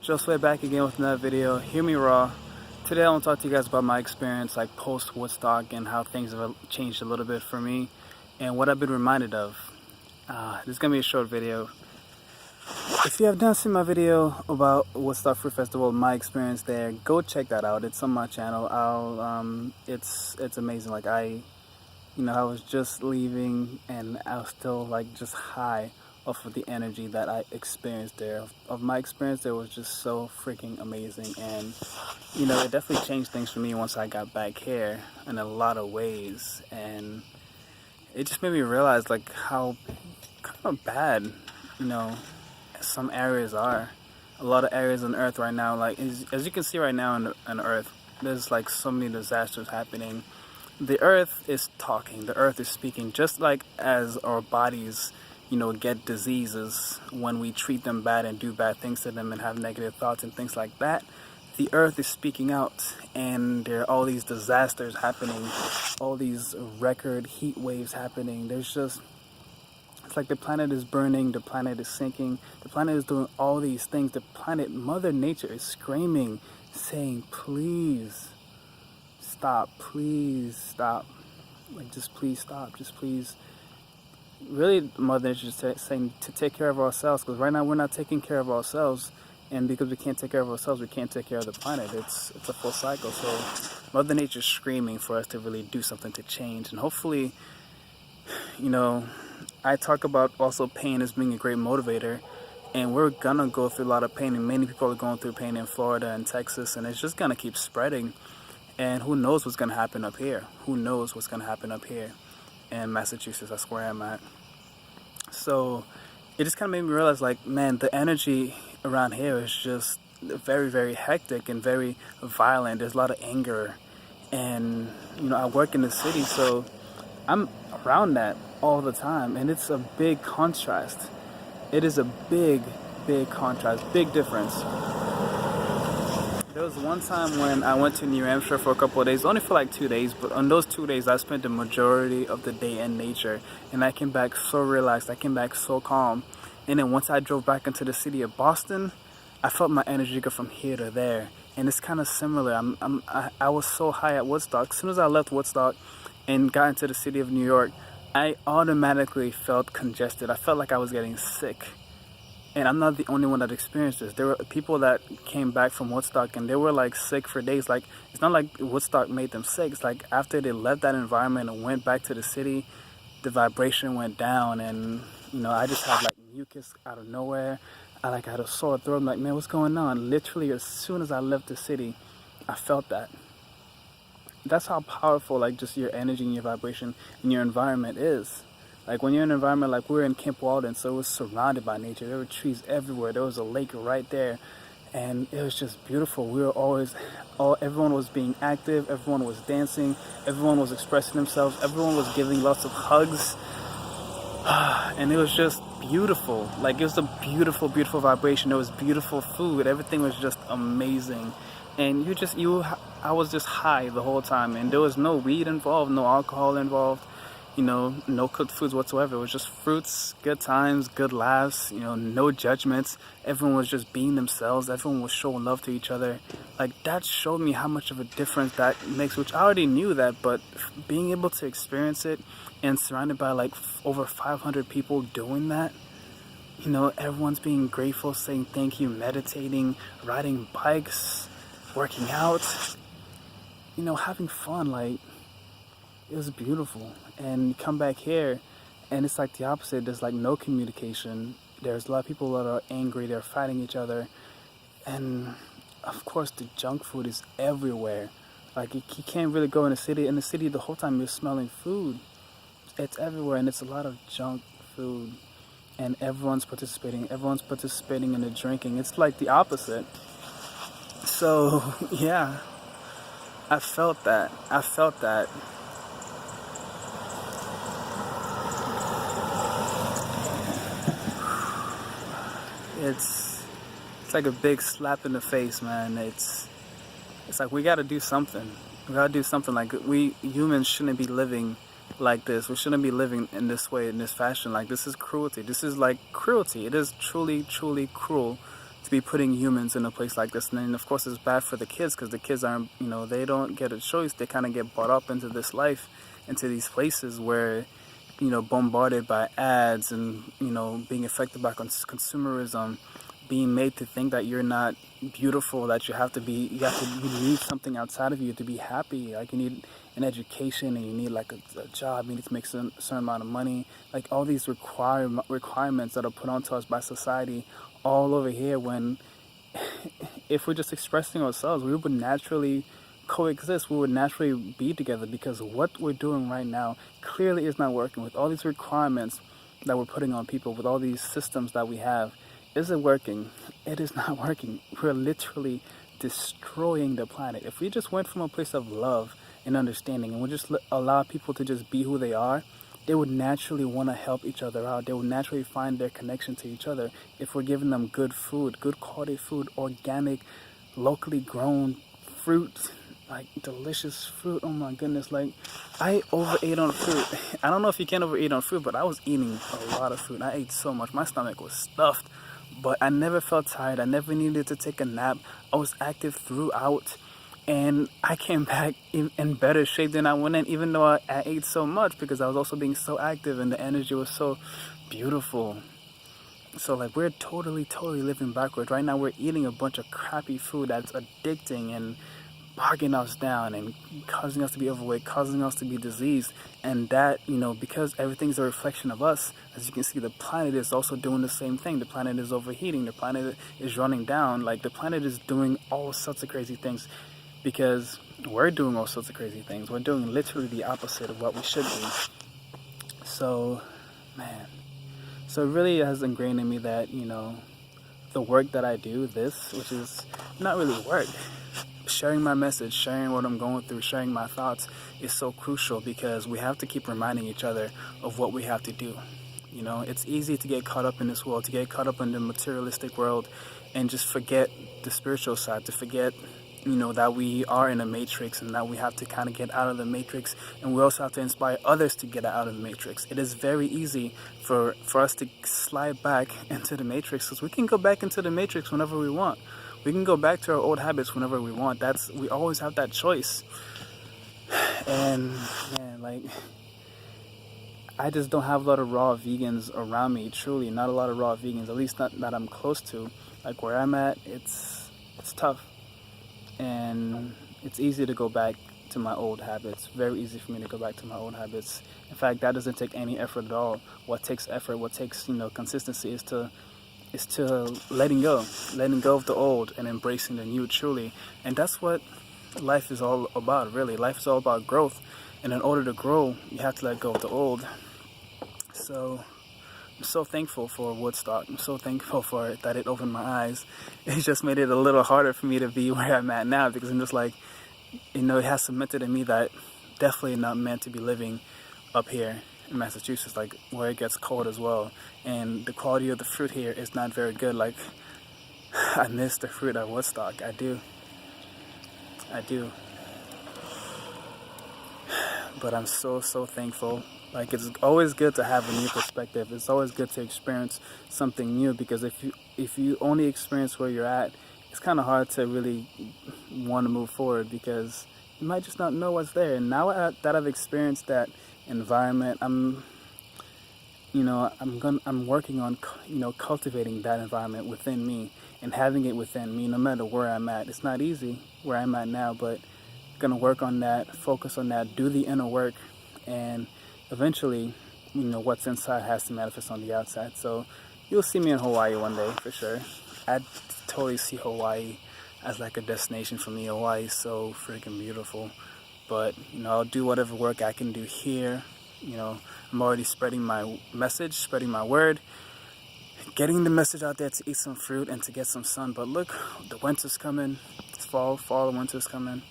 Josue back again with another video. Hear me raw. Today I want to talk to you guys about my experience like post Woodstock and how things have changed a little bit for me and what I've been reminded of. This is gonna be a short video. If you have not seen my video about Woodstock Fruit Festival, my experience there, go check that out. It's on my channel. It's amazing. Like I was just leaving and I was still like just high off of the energy that I experienced there. Of my experience there was just so freaking amazing, and it definitely changed things for me once I got back here in a lot of ways, and it just made me realize like how kind of bad some areas are. A lot of areas on Earth right now, like as you can see right now on Earth, there's like so many disasters happening. The Earth is talking, the Earth is speaking, just like as our bodies get diseases when we treat them bad and do bad things to them and have negative thoughts and things like that. The Earth is speaking out, and there are all these disasters happening, all these record heat waves happening. It's like the planet is burning, the planet is sinking, the planet is doing all these things. The planet, Mother Nature, is screaming, saying, please stop, please stop. Like, just please stop, just please. Really, Mother Nature is saying to take care of ourselves, because right now we're not taking care of ourselves, and because we can't take care of ourselves, we can't take care of the planet. It's a full cycle. So Mother Nature is screaming for us to really do something to change, and hopefully, I talk about also pain as being a great motivator, and we're gonna go through a lot of pain, and many people are going through pain in Florida and Texas, and it's just gonna keep spreading. And who knows what's gonna happen up here? Who knows what's gonna happen up here in Massachusetts? That's where I'm at. So it just kind of made me realize, like, man, the energy around here is just very, very hectic and very violent. There's a lot of anger, and I work in the city, so I'm around that all the time, and it's a big contrast. It is a big contrast, big difference. There was one time when I went to New Hampshire for a couple of days, only for like 2 days, but on those 2 days I spent the majority of the day in nature, and I came back so relaxed, I came back so calm. And then once I drove back into the city of Boston, I felt my energy go from here to there, and it's kind of similar. I was so high at Woodstock. As soon as I left Woodstock and got into the city of New York, I automatically felt congested. I felt like I was getting sick. And I'm not the only one that experienced this. There were people that came back from Woodstock and they were like sick for days. Like, it's not like Woodstock made them sick. It's like after they left that environment and went back to the city, the vibration went down, and I just had like mucus out of nowhere. I had a sore throat. I'm like, man, what's going on? Literally as soon as I left the city, I felt that. That's how powerful like just your energy and your vibration and your environment is. Like when you're in an environment like we're in Camp Walden, so it was surrounded by nature. There were trees everywhere. There was a lake right there, and it was just beautiful. We were everyone was being active. Everyone was dancing. Everyone was expressing themselves. Everyone was giving lots of hugs, and it was just beautiful. Like, it was a beautiful, beautiful vibration. There was beautiful food. Everything was just amazing, and I was just high the whole time, and there was no weed involved, no alcohol involved. No cooked foods whatsoever. It was just fruits, good times, good laughs, no judgments. Everyone was just being themselves. Everyone was showing love to each other. Like, that showed me how much of a difference that makes, which I already knew that, but being able to experience it and surrounded by like over 500 people doing that, everyone's being grateful, saying thank you, meditating, riding bikes, working out, having fun, like, it was beautiful. And you come back here and it's like the opposite. There's like no communication. There's a lot of people that are angry, they're fighting each other, and of course the junk food is everywhere. Like, you can't really go in the city the whole time you're smelling food. It's everywhere, and it's a lot of junk food, and everyone's participating in the drinking. It's like the opposite. So yeah, I felt that. It's like a big slap in the face, man. It's like we gotta do something. Like, we humans shouldn't be living like this. We shouldn't be living in this way, in this fashion. Like, this is cruelty. This is like cruelty. It is truly, truly cruel to be putting humans in a place like this. And then, of course, it's bad for the kids because the kids aren't, they don't get a choice. They kind of get brought up into this life, into these places where, bombarded by ads and, being affected by consumerism, being made to think that you're not beautiful, that you need something outside of you to be happy. Like you need an education and you need like a job, you need to make a certain amount of money. Like all these requirements that are put onto us by society all over here, when if we're just expressing ourselves, we would naturally coexist, we would naturally be together, because what we're doing right now clearly is not working. With all these requirements that we're putting on people, with all these systems that we have, is it working? It is not working. We're literally destroying the planet. If we just went from a place of love and understanding and we just allow people to just be who they are, they would naturally want to help each other out. They would naturally find their connection to each other if we're giving them good food, good quality food, organic, locally grown fruit, like delicious fruit. Oh my goodness, like I overate on fruit. I don't know if you can overeat on fruit, but I was eating a lot of fruit. I ate so much. My stomach was stuffed, but I never felt tired. I never needed to take a nap. I was active throughout. And I came back in better shape than I went in, even though I ate so much, because I was also being so active and the energy was so beautiful. So like we're totally living backwards. Right now we're eating a bunch of crappy food that's addicting and bogging us down and causing us to be overweight, causing us to be diseased. And that, because everything's a reflection of us, as you can see, the planet is also doing the same thing. The planet is overheating. The planet is running down. Like the planet is doing all sorts of crazy things, because we're doing all sorts of crazy things. We're doing literally the opposite of what we should be. So, man. So it really has ingrained in me that, the work that I do, which is not really work, sharing my message, sharing what I'm going through, sharing my thoughts is so crucial, because we have to keep reminding each other of what we have to do. It's easy to get caught up in this world, to get caught up in the materialistic world and just forget the spiritual side, to forget that we are in a matrix and that we have to kind of get out of the matrix, and we also have to inspire others to get out of the matrix. It is very easy for us to slide back into the matrix, because we can go back into the matrix whenever we want. We can go back to our old habits whenever we want. We always have that choice. And man, like I just don't have a lot of raw vegans around me, truly. Not a lot of raw vegans, at least not that I'm close to. Like where I'm at, it's tough. And it's easy to go back to my old habits. Very easy for me to go back to my old habits. In fact, that doesn't take any effort at all. What takes effort, what takes consistency is to letting go of the old and embracing the new, truly. And that's what life is all about, really. Life is all about growth, and in order to grow, you have to let go of the old. So I'm so thankful for Woodstock. I'm so thankful for it, that it opened my eyes. It just made it a little harder for me to be where I'm at now, because I'm just like, it has cemented in me that definitely not meant to be living up here in Massachusetts, like where it gets cold as well. And the quality of the fruit here is not very good. Like, I miss the fruit at Woodstock. I do. But I'm so thankful. Like, it's always good to have a new perspective. It's always good to experience something new, because if you only experience where you're at, it's kind of hard to really want to move forward, because you might just not know what's there. And now that I've experienced that environment, I'm working on cultivating that environment within me and having it within me, no matter where I'm at. It's not easy where I'm at now, but I'm gonna work on that, focus on that, do the inner work, and eventually, what's inside has to manifest on the outside. So you'll see me in Hawaii one day for sure. I totally see Hawaii as like a destination for me. Hawaii is so freaking beautiful. But I'll do whatever work I can do here. I'm already spreading my message, spreading my word, getting the message out there to eat some fruit and to get some sun. But look, the winter's coming. It's fall and winter's coming.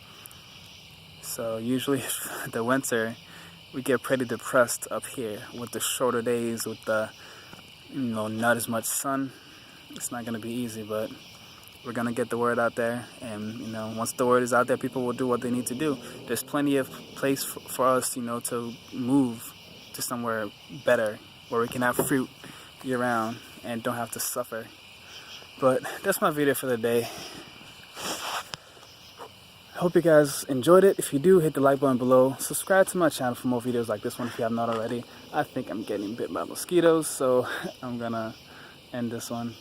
So usually the winter, we get pretty depressed up here with the shorter days, with the not as much sun. It's not gonna be easy, but we're gonna get the word out there, and once the word is out there, people will do what they need to do. There's plenty of place for us, to move to somewhere better, where we can have fruit year round and don't have to suffer. But that's my video for the day. I hope you guys enjoyed it. If you do, hit the like button below. Subscribe to my channel for more videos like this one if you have not already. I think I'm getting bit by mosquitoes, so I'm gonna end this one.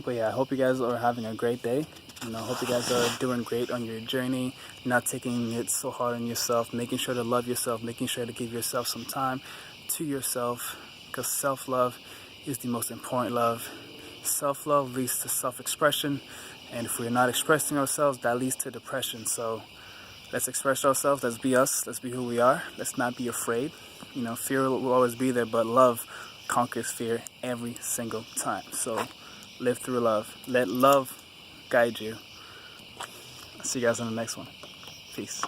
But yeah, I hope you guys are having a great day. I hope you guys are doing great on your journey, not taking it so hard on yourself, making sure to love yourself, making sure to give yourself some time to yourself, because self-love is the most important love. Self-love leads to self-expression, and if we're not expressing ourselves, that leads to depression. So let's express ourselves, let's be us, let's be who we are, let's not be afraid. Fear will always be there, but love conquers fear every single time. So live through love. Let love guide you. I'll see you guys on the next one. Peace.